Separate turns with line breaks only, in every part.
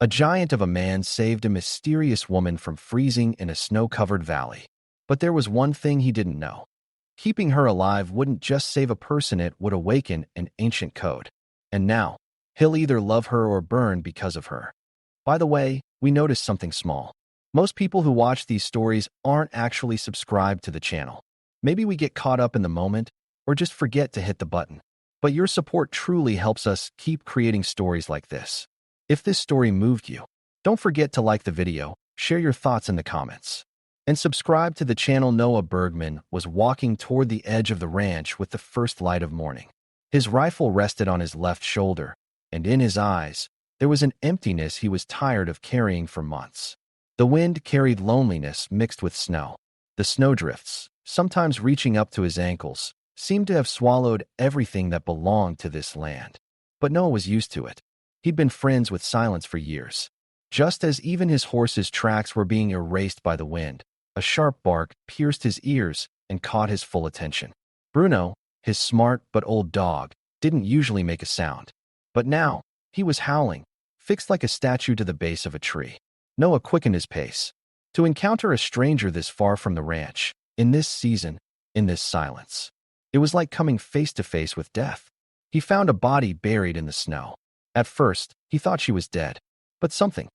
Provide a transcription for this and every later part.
A giant of a man saved a mysterious woman from freezing in a snow-covered valley. But there was one thing he didn't know. Keeping her alive wouldn't just save a person, it would awaken an ancient code. And now, he'll either love her or burn because of her. By the way, we noticed something small. Most people who watch these stories aren't actually subscribed to the channel. Maybe we get caught up in the moment, or just forget to hit the button. But your support truly helps us keep creating stories like this. If this story moved you, don't forget to like the video, share your thoughts in the comments, and subscribe to the channel. Noah Bergman was walking toward the edge of the ranch with the first light of morning. His rifle rested on his left shoulder, and in his eyes, there was an emptiness he was tired of carrying for months. The wind carried loneliness mixed with snow. The snowdrifts, sometimes reaching up to his ankles, seemed to have swallowed everything that belonged to this land. But Noah was used to it. He'd been friends with silence for years. Just as even his horse's tracks were being erased by the wind, a sharp bark pierced his ears and caught his full attention. Bruno, his smart but old dog, didn't usually make a sound. But now, he was howling, fixed like a statue to the base of a tree. Noah quickened his pace. To encounter a stranger this far from the ranch, in this season, in this silence, it was like coming face to face with death. He found a body buried in the snow. At first, he thought she was dead. But something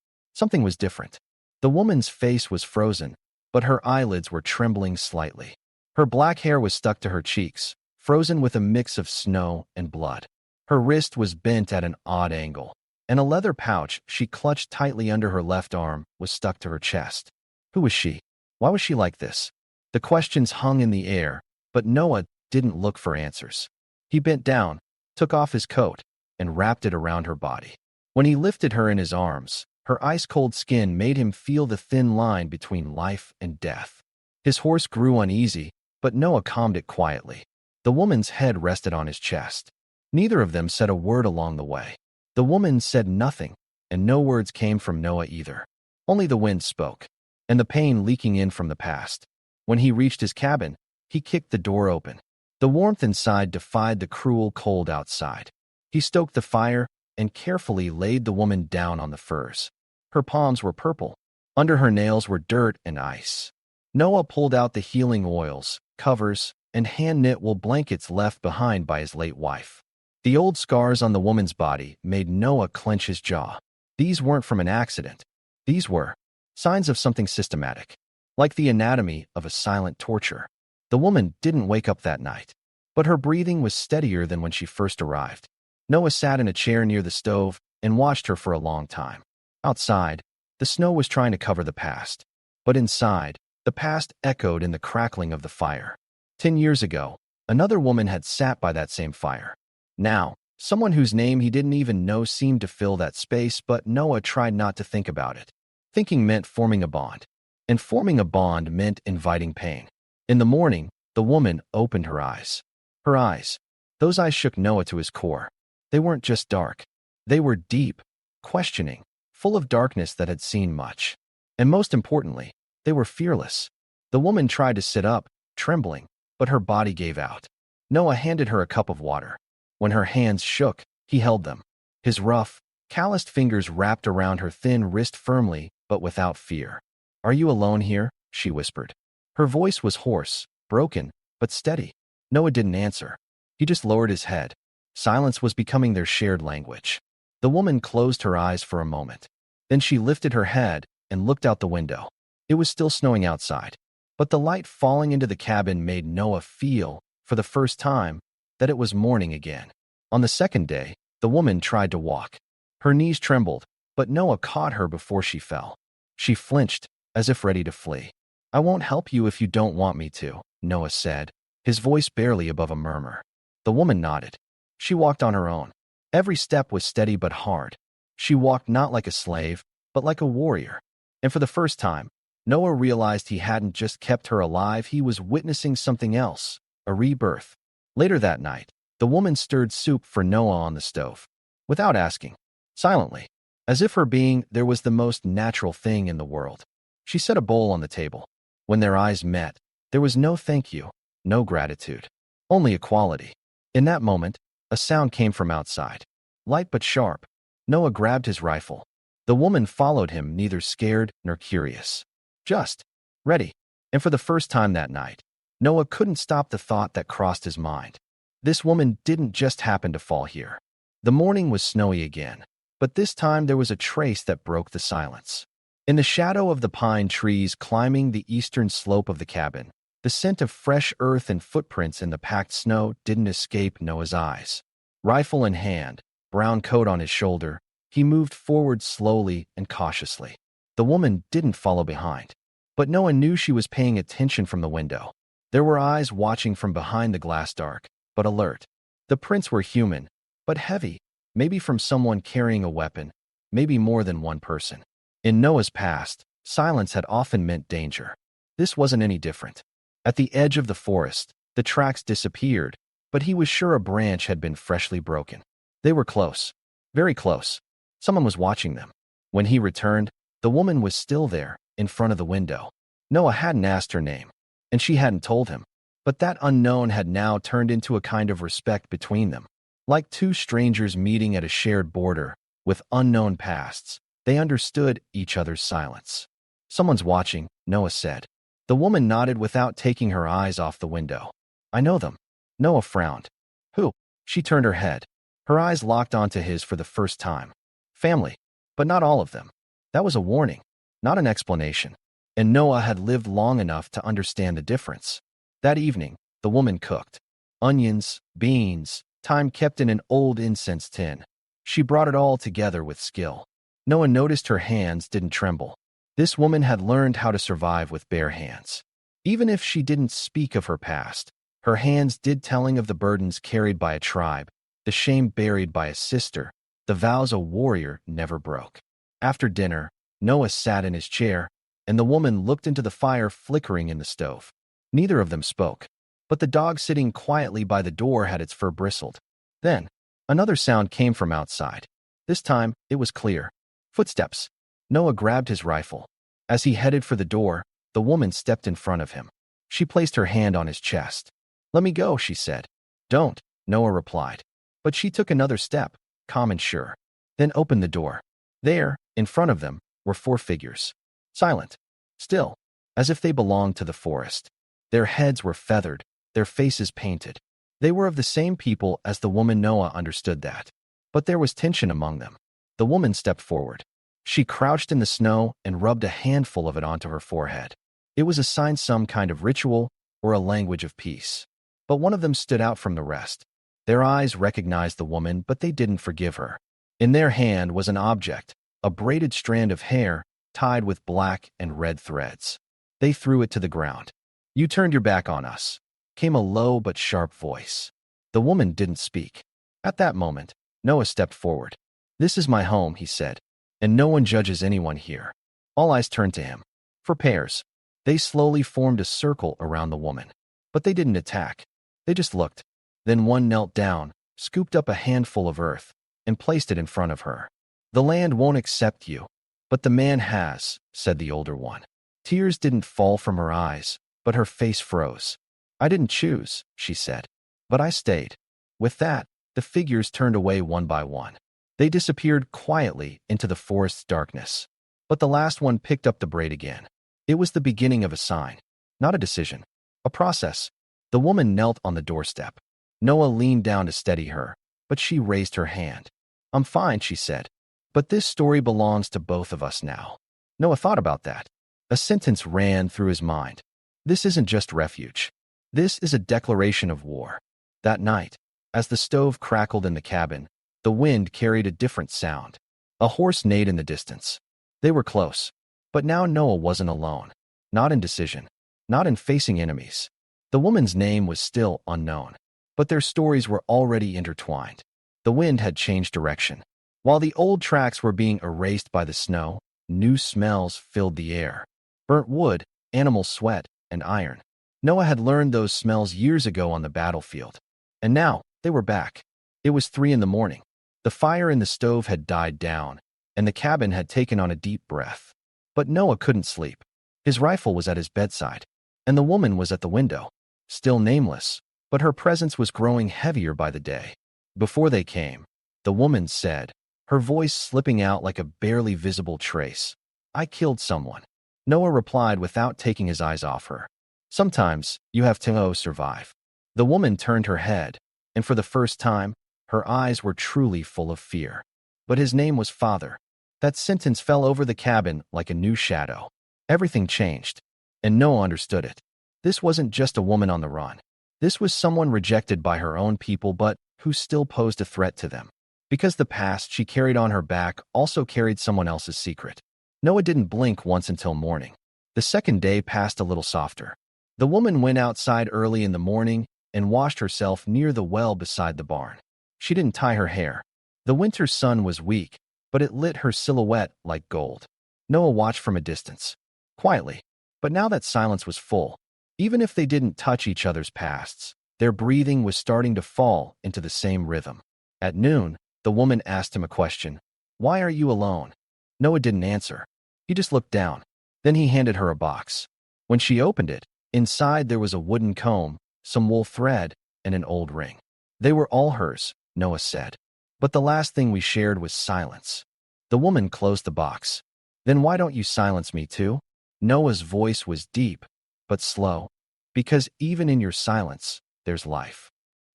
was different. The woman's face was frozen, but her eyelids were trembling slightly. Her black hair was stuck to her cheeks, frozen with a mix of snow and blood. Her wrist was bent at an odd angle, and a leather pouch she clutched tightly under her left arm was stuck to her chest. Who was she? Why was she like this? The questions hung in the air, but Noah didn't look for answers. He bent down, took off his coat, and wrapped it around her body. When he lifted her in his arms, her ice-cold skin made him feel the thin line between life and death. His horse grew uneasy, but Noah calmed it quietly. The woman's head rested on his chest. Neither of them said a word along the way. The woman said nothing, and no words came from Noah either. Only the wind spoke, and the pain leaking in from the past. When he reached his cabin, he kicked the door open. The warmth inside defied the cruel cold outside. He stoked the fire and carefully laid the woman down on the furs. Her palms were purple. Under her nails were dirt and ice. Noah pulled out the healing oils, covers, and hand-knit wool blankets left behind by his late wife. The old scars on the woman's body made Noah clench his jaw. These weren't from an accident. These were signs of something systematic, like the anatomy of a silent torture. The woman didn't wake up that night, but her breathing was steadier than when she first arrived. Noah sat in a chair near the stove and watched her for a long time. Outside, the snow was trying to cover the past, but inside, the past echoed in the crackling of the fire. 10 years ago, another woman had sat by that same fire. Now, someone whose name he didn't even know seemed to fill that space, but Noah tried not to think about it. Thinking meant forming a bond, and forming a bond meant inviting pain. In the morning, the woman opened her eyes. Her eyes. Those eyes shook Noah to his core. They weren't just dark. They were deep, questioning, full of darkness that had seen much. And most importantly, they were fearless. The woman tried to sit up, trembling, but her body gave out. Noah handed her a cup of water. When her hands shook, he held them. His rough, calloused fingers wrapped around her thin wrist firmly, but without fear. "Are you alone here?" she whispered. Her voice was hoarse, broken, but steady. Noah didn't answer. He just lowered his head. Silence was becoming their shared language. The woman closed her eyes for a moment. Then she lifted her head and looked out the window. It was still snowing outside, but the light falling into the cabin made Noah feel, for the first time, that it was morning again. On the second day, the woman tried to walk. Her knees trembled, but Noah caught her before she fell. She flinched, as if ready to flee. "I won't help you if you don't want me to," Noah said, his voice barely above a murmur. The woman nodded. She walked on her own. Every step was steady but hard. She walked not like a slave, but like a warrior. And for the first time, Noah realized he hadn't just kept her alive, he was witnessing something else, a rebirth. Later that night, the woman stirred soup for Noah on the stove. Without asking, silently, as if her being there was the most natural thing in the world. She set a bowl on the table. When their eyes met, there was no thank you, no gratitude, only equality. In that moment, a sound came from outside. Light but sharp. Noah grabbed his rifle. The woman followed him, neither scared nor curious. Just ready. And for the first time that night, Noah couldn't stop the thought that crossed his mind. This woman didn't just happen to fall here. The morning was snowy again, but this time there was a trace that broke the silence. In the shadow of the pine trees climbing the eastern slope of the cabin, the scent of fresh earth and footprints in the packed snow didn't escape Noah's eyes. Rifle in hand, brown coat on his shoulder, he moved forward slowly and cautiously. The woman didn't follow behind, but Noah knew she was paying attention from the window. There were eyes watching from behind the glass, dark but alert. The prints were human, but heavy, maybe from someone carrying a weapon, maybe more than one person. In Noah's past, silence had often meant danger. This wasn't any different. At the edge of the forest, the tracks disappeared, but he was sure a branch had been freshly broken. They were close, very close. Someone was watching them. When he returned, the woman was still there, in front of the window. Noah hadn't asked her name, and she hadn't told him. But that unknown had now turned into a kind of respect between them. Like two strangers meeting at a shared border, with unknown pasts, they understood each other's silence. Someone's watching, Noah said. The woman nodded without taking her eyes off the window. I know them. Noah frowned. Who? She turned her head. Her eyes locked onto his for the first time. Family. But not all of them. That was a warning, not an explanation. And Noah had lived long enough to understand the difference. That evening, the woman cooked. Onions, beans, thyme kept in an old incense tin. She brought it all together with skill. Noah noticed her hands didn't tremble. This woman had learned how to survive with bare hands. Even if she didn't speak of her past, her hands did, telling of the burdens carried by a tribe, the shame buried by a sister, the vows a warrior never broke. After dinner, Noah sat in his chair, and the woman looked into the fire flickering in the stove. Neither of them spoke, but the dog sitting quietly by the door had its fur bristled. Then, another sound came from outside. This time, it was clear. Footsteps. Noah grabbed his rifle. As he headed for the door, the woman stepped in front of him. She placed her hand on his chest. Let me go, she said. Don't, Noah replied. But she took another step, calm and sure. Then opened the door. There, in front of them, were 4 figures. Silent. Still, as if they belonged to the forest. Their heads were feathered, their faces painted. They were of the same people as the woman. Noah understood that. But there was tension among them. The woman stepped forward. She crouched in the snow and rubbed a handful of it onto her forehead. It was a sign, some kind of ritual or a language of peace. But one of them stood out from the rest. Their eyes recognized the woman, but they didn't forgive her. In their hand was an object, a braided strand of hair tied with black and red threads. They threw it to the ground. You turned your back on us, came a low but sharp voice. The woman didn't speak. At that moment, Noah stepped forward. This is my home, he said, and no one judges anyone here. All eyes turned to him. For pairs, they slowly formed a circle around the woman. But they didn't attack. They just looked. Then one knelt down, scooped up a handful of earth, and placed it in front of her. The land won't accept you, but the man has, said the older one. Tears didn't fall from her eyes, but her face froze. I didn't choose, she said, but I stayed. With that, the figures turned away one by one. They disappeared quietly into the forest's darkness. But the last one picked up the braid again. It was the beginning of a sign, not a decision, a process. The woman knelt on the doorstep. Noah leaned down to steady her, but she raised her hand. I'm fine, she said. But this story belongs to both of us now. Noah thought about that. A sentence ran through his mind. This isn't just refuge. This is a declaration of war. That night, as the stove crackled in the cabin, the wind carried a different sound. A horse neighed in the distance. They were close. But now Noah wasn't alone. Not in decision. Not in facing enemies. The woman's name was still unknown. But their stories were already intertwined. The wind had changed direction. While the old tracks were being erased by the snow, new smells filled the air. Burnt wood, animal sweat, and iron. Noah had learned those smells years ago on the battlefield. And now, they were back. It was 3 a.m. The fire in the stove had died down, and the cabin had taken on a deep breath. But Noah couldn't sleep. His rifle was at his bedside, and the woman was at the window, still nameless, but her presence was growing heavier by the day. Before they came, the woman said, her voice slipping out like a barely visible trace. "I killed someone," Noah replied without taking his eyes off her. "Sometimes you have to survive." The woman turned her head, and for the first time, her eyes were truly full of fear. But his name was Father. That sentence fell over the cabin like a new shadow. Everything changed, and Noah understood it. This wasn't just a woman on the run. This was someone rejected by her own people but who still posed a threat to them. Because the past she carried on her back also carried someone else's secret. Noah didn't blink once until morning. The second day passed a little softer. The woman went outside early in the morning and washed herself near the well beside the barn. She didn't tie her hair. The winter sun was weak, but it lit her silhouette like gold. Noah watched from a distance, quietly. But now that silence was full, even if they didn't touch each other's pasts, their breathing was starting to fall into the same rhythm. At noon, the woman asked him a question. "Why are you alone?" Noah didn't answer. He just looked down. Then he handed her a box. When she opened it, inside there was a wooden comb, some wool thread, and an old ring. "They were all hers," Noah said. "But the last thing we shared was silence." The woman closed the box. "Then why don't you silence me too?" Noah's voice was deep, but slow. "Because even in your silence, there's life."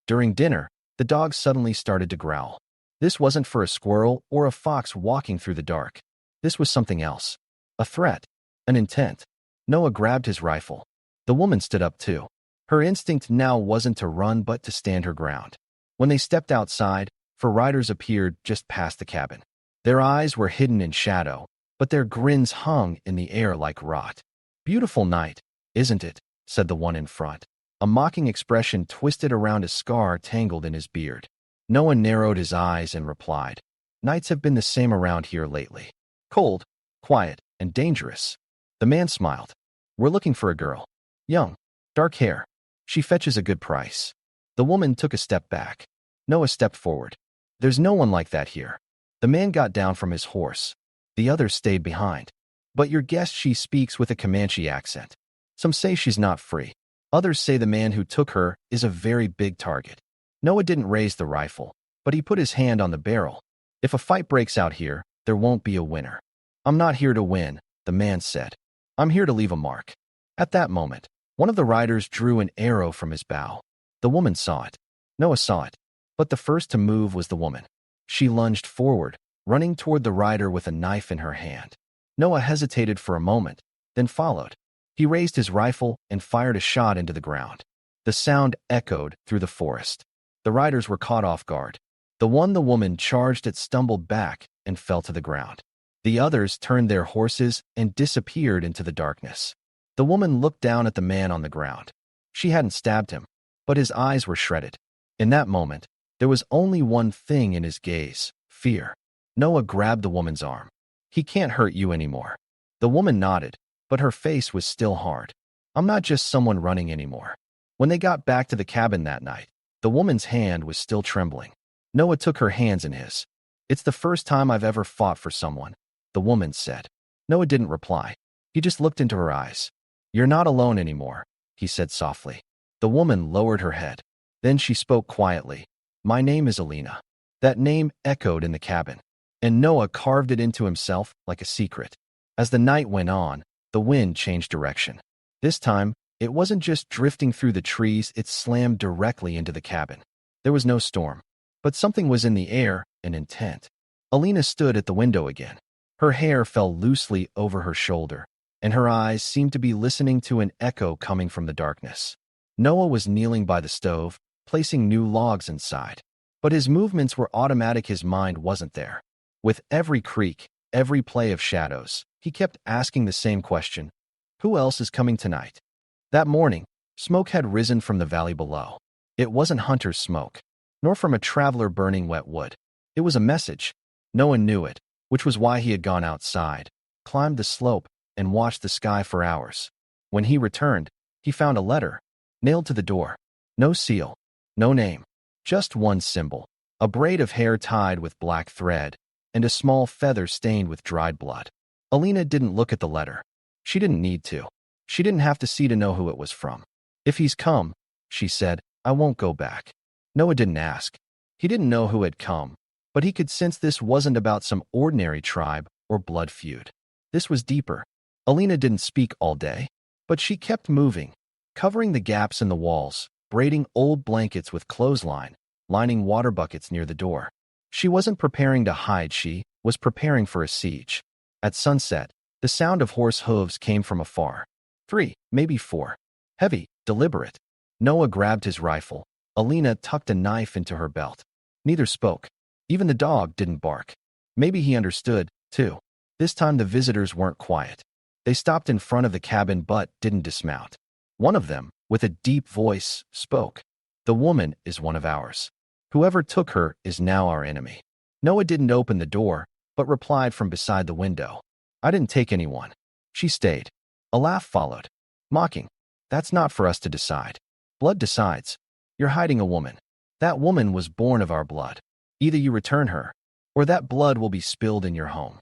During dinner, the dog suddenly started to growl. This wasn't for a squirrel or a fox walking through the dark. This was something else. A threat. An intent. Noah grabbed his rifle. The woman stood up too. Her instinct now wasn't to run but to stand her ground. When they stepped outside, 4 riders appeared just past the cabin. Their eyes were hidden in shadow, but their grins hung in the air like rot. "Beautiful night, isn't it?" said the one in front. A mocking expression twisted around a scar tangled in his beard. Noah narrowed his eyes and replied, "Nights have been the same around here lately. Cold, quiet, and dangerous." The man smiled. "We're looking for a girl. Young, dark hair. She fetches a good price." The woman took a step back. Noah stepped forward. "There's no one like that here." The man got down from his horse. The others stayed behind. "But your guest, she speaks with a Comanche accent. Some say she's not free. Others say the man who took her is a very big target." Noah didn't raise the rifle, but he put his hand on the barrel. "If a fight breaks out here, there won't be a winner." "I'm not here to win," the man said. "I'm here to leave a mark." At that moment, one of the riders drew an arrow from his bow. The woman saw it. Noah saw it. But the first to move was the woman. She lunged forward, running toward the rider with a knife in her hand. Noah hesitated for a moment, then followed. He raised his rifle and fired a shot into the ground. The sound echoed through the forest. The riders were caught off guard. The one the woman charged at stumbled back and fell to the ground. The others turned their horses and disappeared into the darkness. The woman looked down at the man on the ground. She hadn't stabbed him, but his eyes were shredded. In that moment, there was only one thing in his gaze: fear. Noah grabbed the woman's arm. "He can't hurt you anymore." The woman nodded, but her face was still hard. "I'm not just someone running anymore." When they got back to the cabin that night, the woman's hand was still trembling. Noah took her hands in his. "It's the first time I've ever fought for someone," the woman said. Noah didn't reply. He just looked into her eyes. "You're not alone anymore," he said softly. The woman lowered her head. Then she spoke quietly. "My name is Alina." That name echoed in the cabin, and Noah carved it into himself like a secret. As the night went on, the wind changed direction. This time, it wasn't just drifting through the trees, it slammed directly into the cabin. There was no storm, but something was in the air, an intent. Alina stood at the window again. Her hair fell loosely over her shoulder, and her eyes seemed to be listening to an echo coming from the darkness. Noah was kneeling by the stove, placing new logs inside. But his movements were automatic, his mind wasn't there. With every creak, every play of shadows, he kept asking the same question: who else is coming tonight? That morning, smoke had risen from the valley below. It wasn't hunter's smoke, nor from a traveler burning wet wood. It was a message. No one knew it, which was why he had gone outside, climbed the slope, and watched the sky for hours. When he returned, he found a letter, nailed to the door. No seal, no name, just one symbol, a braid of hair tied with black thread, and a small feather stained with dried blood. Alina didn't look at the letter. She didn't need to. She didn't have to see to know who it was from. "If he's come," she said, "I won't go back." Noah didn't ask. He didn't know who had come, But he could sense this wasn't about some ordinary tribe or blood feud. This was deeper. Alina didn't speak all day, but she kept moving, covering the gaps in the walls, braiding old blankets with clothesline, lining water buckets near the door. She wasn't preparing to hide, she was preparing for a siege. At sunset, the sound of horse hooves came from afar. 3, maybe 4. Heavy, deliberate. Noah grabbed his rifle. Alina tucked a knife into her belt. Neither spoke. Even the dog didn't bark. Maybe he understood, too. This time the visitors weren't quiet. They stopped in front of the cabin but didn't dismount. One of them, with a deep voice, spoke. "The woman is one of ours. Whoever took her is now our enemy." Noah didn't open the door, but replied from beside the window. "I didn't take anyone." She stayed. A laugh followed. Mocking. "That's not for us to decide. Blood decides. You're hiding a woman. That woman was born of our blood. Either you return her, or that blood will be spilled in your home."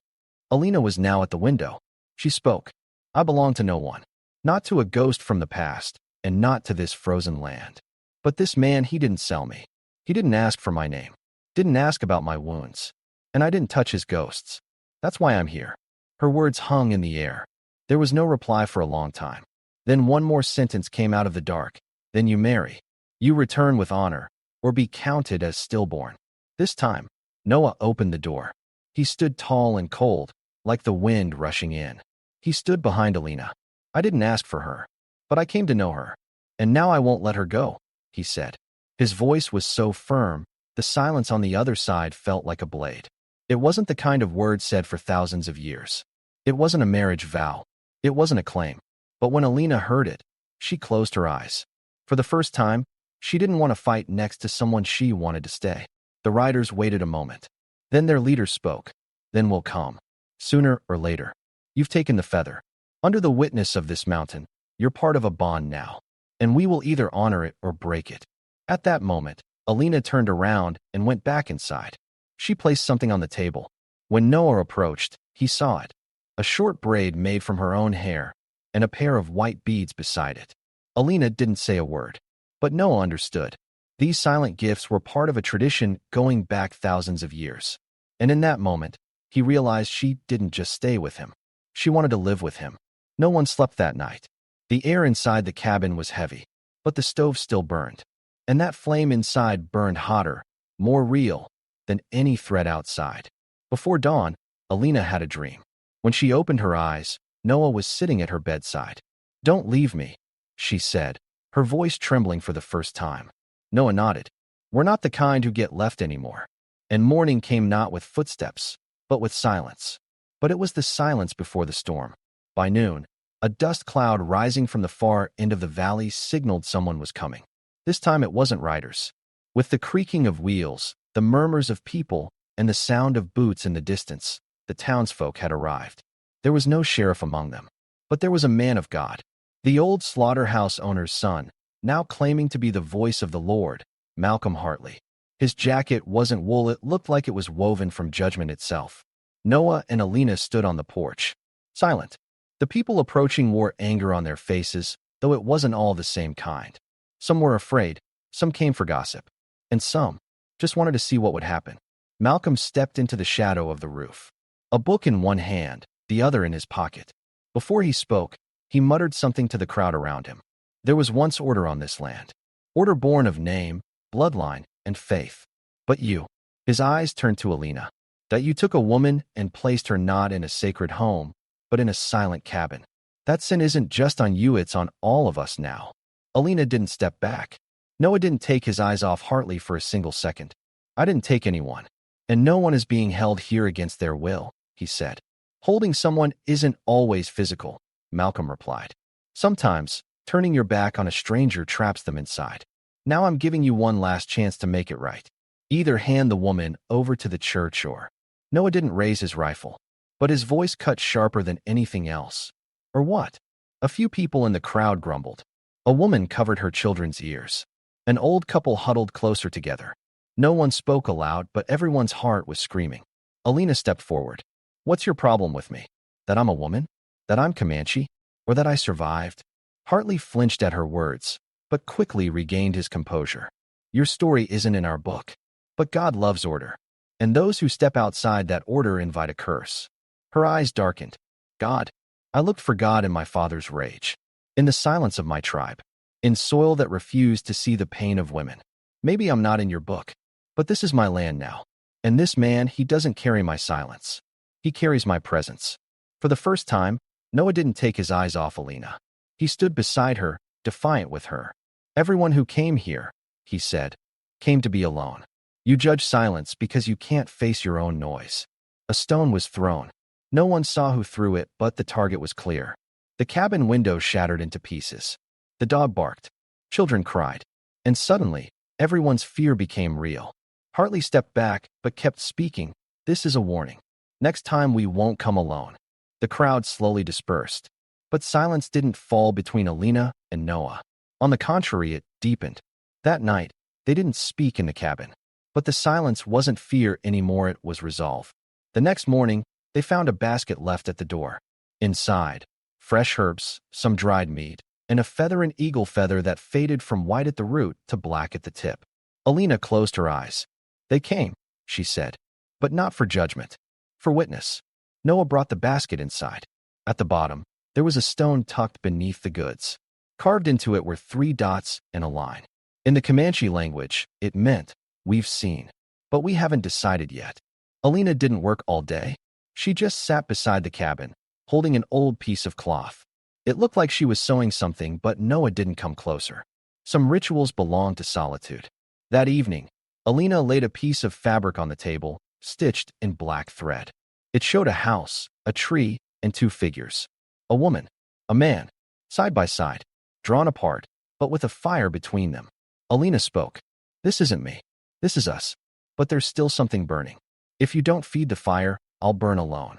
Alina was now at the window. She spoke. "I belong to no one. Not to a ghost from the past, and not to this frozen land. But this man, he didn't sell me. He didn't ask for my name. Didn't ask about my wounds. And I didn't touch his ghosts. That's why I'm here." Her words hung in the air. There was no reply for a long time. Then one more sentence came out of the dark. "Then you marry. You return with honor, or be counted as stillborn." This time, Noah opened the door. He stood tall and cold, like the wind rushing in. He stood behind Alina. "I didn't ask for her, but I came to know her. And now I won't let her go," he said. His voice was so firm, the silence on the other side felt like a blade. It wasn't the kind of word said for thousands of years. It wasn't a marriage vow. It wasn't a claim. But when Alina heard it, she closed her eyes. For the first time, she didn't want to fight next to someone she wanted to stay. The riders waited a moment. Then their leader spoke. "Then we'll come. Sooner or later. You've taken the feather. Under the witness of this mountain, you're part of a bond now. And we will either honor it or break it." At that moment, Alina turned around and went back inside. She placed something on the table. When Noah approached, he saw it. A short braid made from her own hair, and a pair of white beads beside it. Alina didn't say a word, but Noah understood. These silent gifts were part of a tradition going back thousands of years. And in that moment, he realized she didn't just stay with him. She wanted to live with him. No one slept that night. The air inside the cabin was heavy, but the stove still burned. And that flame inside burned hotter, more real than any threat outside. Before dawn, Alina had a dream. When she opened her eyes, Noah was sitting at her bedside. "Don't leave me," she said, her voice trembling for the first time. Noah nodded. "We're not the kind who get left anymore." And morning came not with footsteps, but with silence. But it was the silence before the storm. By noon, a dust cloud rising from the far end of the valley signaled someone was coming. This time it wasn't riders. With the creaking of wheels, the murmurs of people, and the sound of boots in the distance, the townsfolk had arrived. There was no sheriff among them, but there was a man of God. The old slaughterhouse owner's son, now claiming to be the voice of the Lord, Malcolm Hartley. His jacket wasn't wool, it looked like it was woven from judgment itself. Noah and Alina stood on the porch, silent. The people approaching wore anger on their faces, though it wasn't all the same kind. Some were afraid, some came for gossip, and some just wanted to see what would happen. Malcolm stepped into the shadow of the roof, a book in one hand, the other in his pocket. Before he spoke, he muttered something to the crowd around him. There was once order on this land, order born of name, bloodline, and faith. But you, his eyes turned to Alina, that you took a woman and placed her not in a sacred home, but in a silent cabin. That sin isn't just on you, it's on all of us now. Alina didn't step back. Noah didn't take his eyes off Hartley for a single second. "I didn't take anyone, and no one is being held here against their will," he said. "Holding someone isn't always physical," Malcolm replied. "Sometimes, turning your back on a stranger traps them inside. Now I'm giving you one last chance to make it right. Either hand the woman over to the church or—" Noah didn't raise his rifle, but his voice cut sharper than anything else. "Or what?" A few people in the crowd grumbled. A woman covered her children's ears. An old couple huddled closer together. No one spoke aloud, but everyone's heart was screaming. Alina stepped forward. "What's your problem with me? That I'm a woman? That I'm Comanche? Or that I survived?" Hartley flinched at her words, but quickly regained his composure. "Your story isn't in our book. But God loves order. and those who step outside that order invite a curse. Her eyes darkened. God. I looked for God in my father's rage, in the silence of my tribe, in soil that refused to see the pain of women. Maybe I'm not in your book, but this is my land now. And this man, he doesn't carry my silence. He carries my presence. For the first time, Noah didn't take his eyes off Alina. He stood beside her, defiant with her. Everyone who came here, he said, came to be alone. You judge silence because you can't face your own noise. A stone was thrown. No one saw who threw it, but the target was clear. The cabin window shattered into pieces. The dog barked. Children cried. And suddenly, everyone's fear became real. Hartley stepped back, but kept speaking. This is a warning. Next time we won't come alone. The crowd slowly dispersed. But silence didn't fall between Alina and Noah. On the contrary, it deepened. That night, they didn't speak in the cabin. But the silence wasn't fear anymore, it was resolve. The next morning, they found a basket left at the door. Inside, fresh herbs, some dried meat, and a feather, an eagle feather that faded from white at the root to black at the tip. Alina closed her eyes. They came, she said, but not for judgment, for witness. Noah brought the basket inside. At the bottom, there was a stone tucked beneath the goods. Carved into it were 3 dots and a line. In the Comanche language, it meant, we've seen, but we haven't decided yet. Alina didn't work all day. She just sat beside the cabin, holding an old piece of cloth. It looked like she was sewing something, but Noah didn't come closer. Some rituals belonged to solitude. That evening, Alina laid a piece of fabric on the table, stitched in black thread. It showed a house, a tree, and 2 figures. A woman, a man, side by side, drawn apart, but with a fire between them. Alina spoke. This isn't me. This is us. But there's still something burning. If you don't feed the fire, I'll burn alone.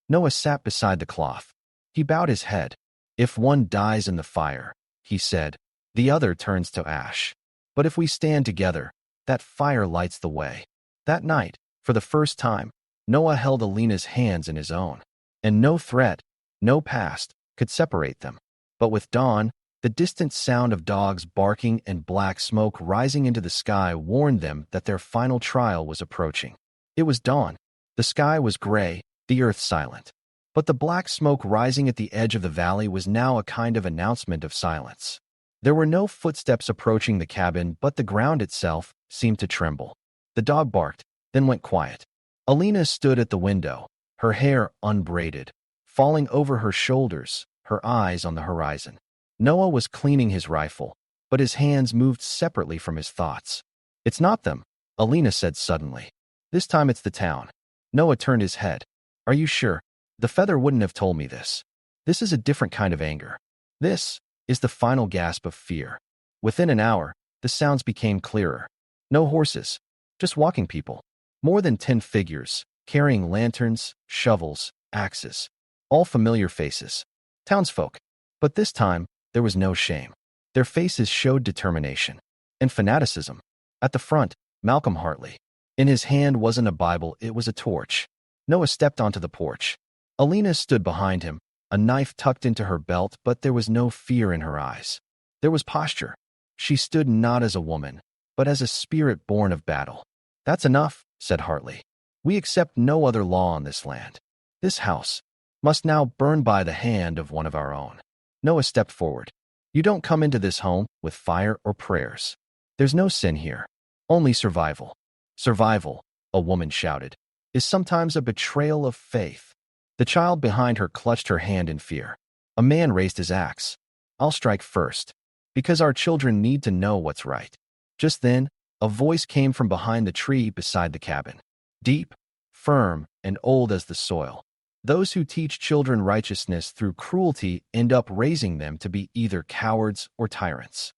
Noah sat beside the cloth. He bowed his head. If one dies in the fire, he said, the other turns to ash. But if we stand together, that fire lights the way. That night, for the first time, Noah held Alina's hands in his own. And no threat, no past, could separate them. But with dawn, the distant sound of dogs barking and black smoke rising into the sky warned them that their final trial was approaching. It was dawn. The sky was gray, the earth silent. But the black smoke rising at the edge of the valley was now a kind of announcement of silence. There were no footsteps approaching the cabin, but the ground itself seemed to tremble. The dog barked, then went quiet. Alina stood at the window, her hair unbraided, falling over her shoulders, her eyes on the horizon. Noah was cleaning his rifle, but his hands moved separately from his thoughts. It's not them, Alina said suddenly. This time it's the town. Noah turned his head. Are you sure? The feather wouldn't have told me this. This is a different kind of anger. This is the final gasp of fear. Within an hour, the sounds became clearer. No horses, just walking people. More than 10 figures, carrying lanterns, shovels, axes. All familiar faces. Townsfolk. But this time, there was no shame. Their faces showed determination and fanaticism. At the front, Malcolm Hartley. In his hand wasn't a Bible, it was a torch. Noah stepped onto the porch. Alina stood behind him, a knife tucked into her belt, but there was no fear in her eyes. There was posture. She stood not as a woman, but as a spirit born of battle. That's enough, said Hartley. We accept no other law on this land. This house must now burn by the hand of one of our own. Noah stepped forward. You don't come into this home with fire or prayers. There's no sin here, only survival. Survival, a woman shouted, is sometimes a betrayal of faith. The child behind her clutched her hand in fear. A man raised his axe. I'll strike first, because our children need to know what's right. Just then, a voice came from behind the tree beside the cabin. Deep, firm, and old as the soil. Those who teach children righteousness through cruelty end up raising them to be either cowards or tyrants.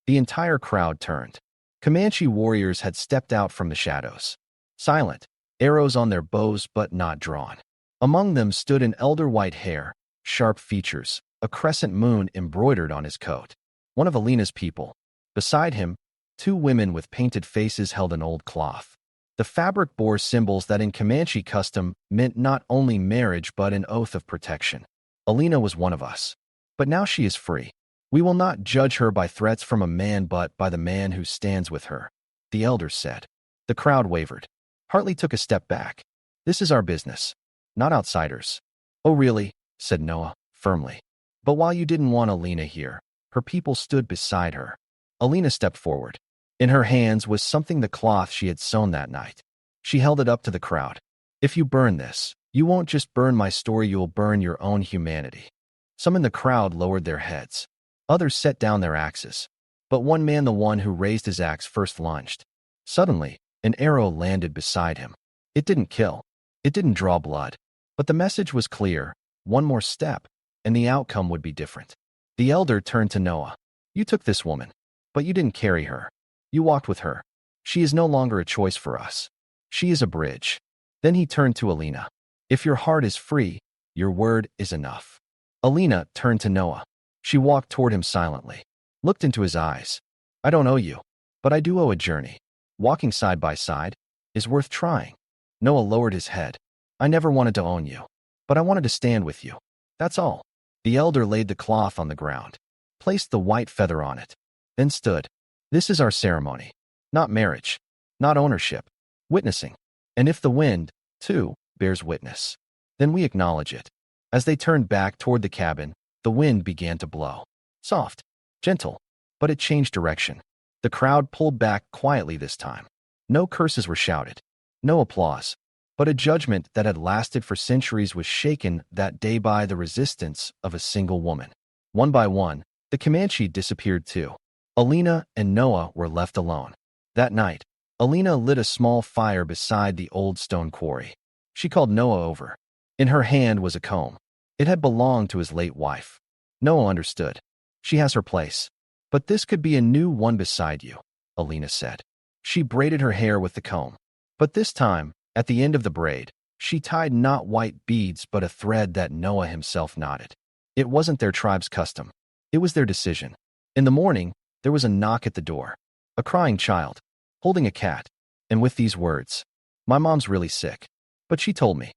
The entire crowd turned. Comanche warriors had stepped out from the shadows. Silent, arrows on their bows but not drawn. Among them stood an elder, white hair, sharp features, a crescent moon embroidered on his coat. One of Alina's people. Beside him, 2 women with painted faces held an old cloth. The fabric bore symbols that in Comanche custom meant not only marriage but an oath of protection. Alina was one of us. But now she is free. We will not judge her by threats from a man but by the man who stands with her, the elders said. The crowd wavered. Hartley took a step back. This is our business, not outsiders. Oh, really? Said Noah, firmly. But while you didn't want Alina here, her people stood beside her. Alina stepped forward. In her hands was something, the cloth she had sewn that night. She held it up to the crowd. If you burn this, you won't just burn my story, you'll burn your own humanity. Some in the crowd lowered their heads. Others set down their axes. But one man, the one who raised his axe first, lunged. Suddenly, an arrow landed beside him. It didn't kill. It didn't draw blood. But the message was clear. One more step, and the outcome would be different. The elder turned to Noah. You took this woman, but you didn't carry her. You walked with her. She is no longer a choice for us. She is a bridge. Then he turned to Alina. If your heart is free, your word is enough. Alina turned to Noah. She walked toward him silently, looked into his eyes. I don't owe you, but I do owe a journey. Walking side by side is worth trying. Noah lowered his head. I never wanted to own you, but I wanted to stand with you. That's all. The elder laid the cloth on the ground, placed the white feather on it, then stood. This is our ceremony. Not marriage, not ownership, witnessing. And if the wind, too, bears witness, then we acknowledge it. As they turned back toward the cabin, the wind began to blow. Soft, gentle, but it changed direction. The crowd pulled back quietly this time. No curses were shouted, no applause, but a judgment that had lasted for centuries was shaken that day by the resistance of a single woman. One by one, the Comanche disappeared too. Alina and Noah were left alone. That night, Alina lit a small fire beside the old stone quarry. She called Noah over. In her hand was a comb. It had belonged to his late wife. Noah understood. She has her place. But this could be a new one beside you, Alina said. She braided her hair with the comb. But this time, at the end of the braid, she tied not white beads but a thread that Noah himself knotted. It wasn't their tribe's custom. It was their decision. In the morning, there was a knock at the door. A crying child, holding a cat, and with these words, My mom's really sick, but she told me.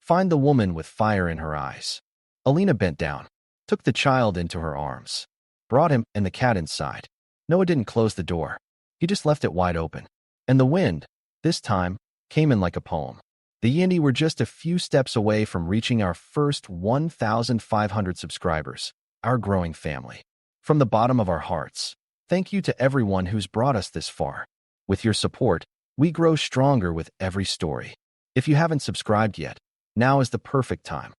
Find the woman with fire in her eyes. Alina bent down, took the child into her arms, brought him and the cat inside. Noah didn't close the door. He just left it wide open. And the wind, this time, came in like a poem. The Yindi were just a few steps away from reaching our first 1,500 subscribers, our growing family. From the bottom of our hearts, thank you to everyone who's brought us this far. With your support, we grow stronger with every story. If you haven't subscribed yet, now is the perfect time.